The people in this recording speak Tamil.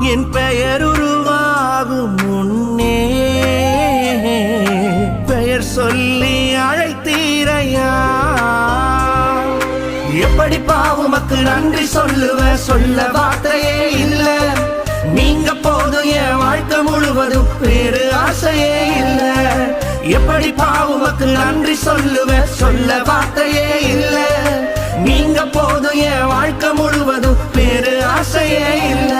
என் பெயர் உருவாகும் முன்னே பெயர் சொல்லி அழைத்தீரையா. எப்படி பாவுமக்கு நன்றி சொல்ல வார்த்தையே இல்ல. நீங்க போதும் என் வாழ்க்கை முழுவதும் வேறு ஆசையே இல்ல. எப்படி பாவுமக்கு நன்றி சொல்ல வார்த்தையே இல்ல. நீங்க போதும் என் வாழ்க்கை முழுவதும் வேறு ஆசையே இல்ல.